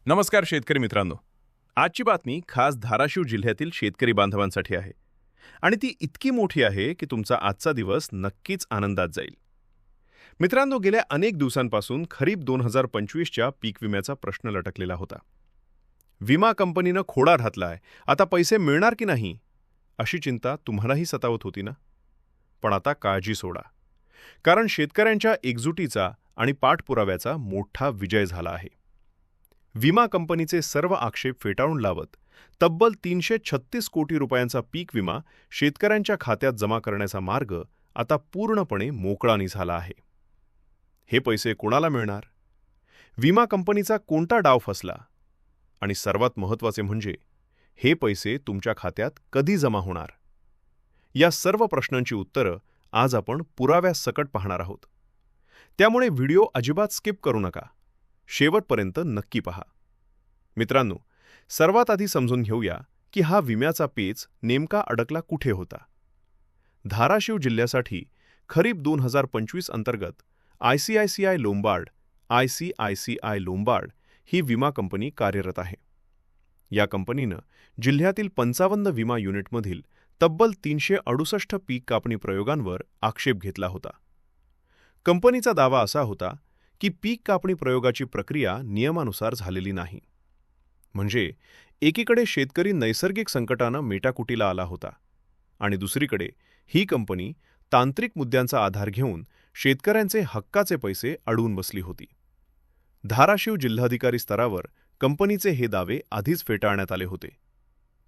नमस्कार शेतकरी मित्रांनो. आजची बातमी खास धाराशिव जिल्ह्यातील शेतकरी बांधवांसाठी आहे आणि ती इतकी मोठी आहे की तुमचा आजचा दिवस नक्कीच आनंदात जाईल. मित्रांनो, गेल्या अनेक दिवसांपासून खरीप 2025च्या पीक विम्याचा प्रश्न लटकलेला होता. विमा कंपनीनं खोडा घातलाय, आता पैसे मिळणार की नाही अशी चिंता तुम्हालाही सतावत होती ना? पण आता काळजी सोडा, कारण शेतकऱ्यांच्या एकजुटीचा आणि पाठपुराव्याचा मोठा विजय झाला आहे. विमा कंपनीचे सर्व आक्षेप फेटाळून लावत तब्बल 336 कोटी रुपयांचा पीक विमा शेतकऱ्यांच्या खात्यात जमा करण्याचा मार्ग आता पूर्णपणे मोकळा झाला आहे. हे पैसे कोणाला मिळणार? विमा कंपनीचा कोणता डाव फसला? आणि सर्वात महत्त्वाचे म्हणजे हे पैसे तुमच्या खात्यात कधी जमा होणार? या सर्व प्रश्नांची उत्तरं आज आपण पुराव्यासकट पाहणार आहोत. त्यामुळे व्हिडिओ अजिबात स्किप करू नका, शेवटपर्यंत नक्की पहा. मित्रांनो, सर्वात आधी समजून घेऊया की हा विम्याचा पेच नेमका अडकला कुठे होता. धाराशिव जिल्ह्यासाठी खरीप 2025 अंतर्गत ICICI लोंबार्ड ही विमा कंपनी कार्यरत आहे. या कंपनीनं जिल्ह्यातील 55 विमा युनिटमधील तब्बल 368 पीक कापणी प्रयोगांवर आक्षेप घेतला होता. कंपनीचा दावा असा होता की पीक कापणी प्रयोगाची प्रक्रिया नियमानुसार झालेली नाही. म्हणजे एकीकडे शेतकरी नैसर्गिक संकटानं मेटाकुटीला आला होता आणि दुसरीकडे ही कंपनी तांत्रिक मुद्द्यांचा आधार घेऊन शेतकऱ्यांचे हक्काचे पैसे अडवून बसली होती. धाराशिव जिल्हाधिकारी स्तरावर कंपनीचे हे दावे आधीच फेटाळण्यात आले होते.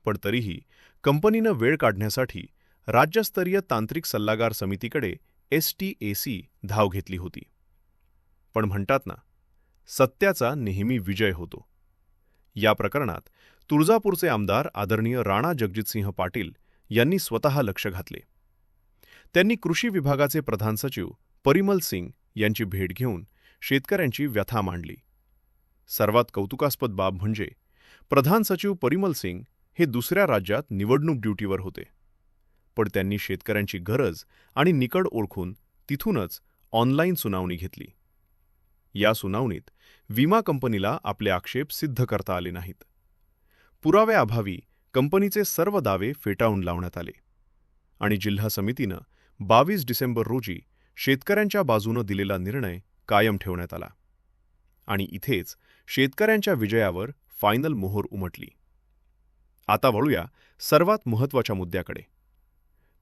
पण तरीही कंपनीनं वेळ काढण्यासाठी राज्यस्तरीय तांत्रिक सल्लागार समितीकडे STAC धाव घेतली होती. पण म्हणतात ना, सत्याचा नेहमी विजय होतो. या प्रकरणात तुळजापूरचे आमदार आदरणीय राणा जगजितसिंह पाटील यांनी स्वतः लक्ष घातले. त्यांनी कृषी विभागाचे प्रधान सचिव परिमल सिंग यांची भेट घेऊन शेतकऱ्यांची व्यथा मांडली. सर्वात कौतुकास्पद बाब म्हणजे प्रधान सचिव परिमल सिंग हे दुसऱ्या राज्यात निवडणूक ड्युटीवर होते, पण त्यांनी शेतकऱ्यांची गरज आणि निकड ओळखून तिथूनच ऑनलाईन सुनावणी घेतली. या सुनावणीत विमा कंपनीला आपले आक्षेप सिद्ध करता आले नाहीत. पुराव्याअभावी कंपनीचे सर्व दावे फेटाळून लावण्यात आले आणि जिल्हा समितीनं 22 डिसेंबर रोजी शेतकऱ्यांच्या बाजूनं दिलेला निर्णय कायम ठेवण्यात आला. आणि इथेच शेतकऱ्यांच्या विजयावर फायनल मोहर उमटली. आता वळूया सर्वात महत्त्वाच्या मुद्द्याकडे.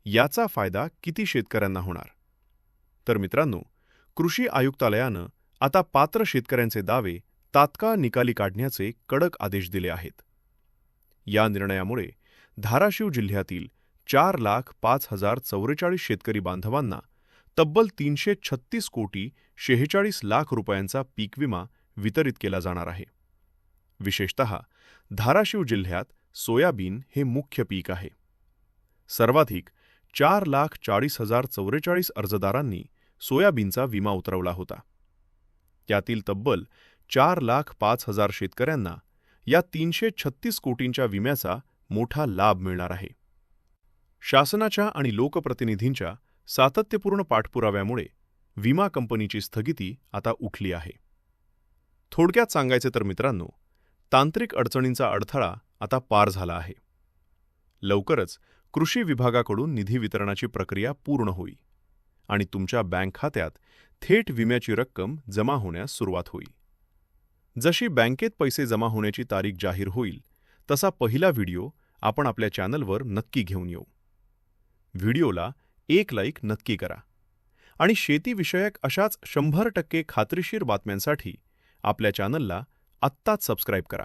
याचा फायदा किती शेतकऱ्यांना होणार? तर मित्रांनो, कृषी आयुक्तालयानं आता पात्र शेतकऱ्यांचे दावे तात्काळ निकाली काढण्याचे कडक आदेश दिले आहेत. या निर्णयामुळे धाराशिव जिल्ह्यातील 4,05,044 शेतकरी बांधवांना तब्बल 336 कोटी 46 लाख रुपयांचा पीक विमा वितरित केला जाणार आहे. विशेषतः धाराशिव जिल्ह्यात सोयाबीन हे मुख्य पीक आहे. सर्वाधिक 4,40,044 अर्जदारांनी सोयाबीनचा विमा उतरवला होता. त्यातील तब्बल 4,05,000 शेतकऱ्यांना या 336 कोटींच्या विम्याचा मोठा लाभ मिळणार आहे. शासनाच्या आणि लोकप्रतिनिधींच्या सातत्यपूर्ण पाठपुराव्यामुळे विमा कंपनीची स्थगिती आता उठली आहे. थोडक्यात सांगायचे तर मित्रांनो, तांत्रिक अडचणींचा अडथळा आता पार झाला आहे. लवकरच कृषी विभागाकडून निधी वितरणाची प्रक्रिया पूर्ण होईल आणि तुमच्या बँक खात्यात थेट विम्याची रक्कम जमा होण्यास सुरुवात होईल. जशी बँकेत पैसे जमा होण्याची तारीख जाहीर होईल, तसा पहिला व्हिडिओ आपण आपल्या चॅनलवर नक्की घेऊन येऊ. व्हिडिओला एक लाईक नक्की करा आणि शेतीविषयक अशाच 100% खात्रीशीर बातम्यांसाठी आपल्या चॅनलला आत्ताच सबस्क्राईब करा.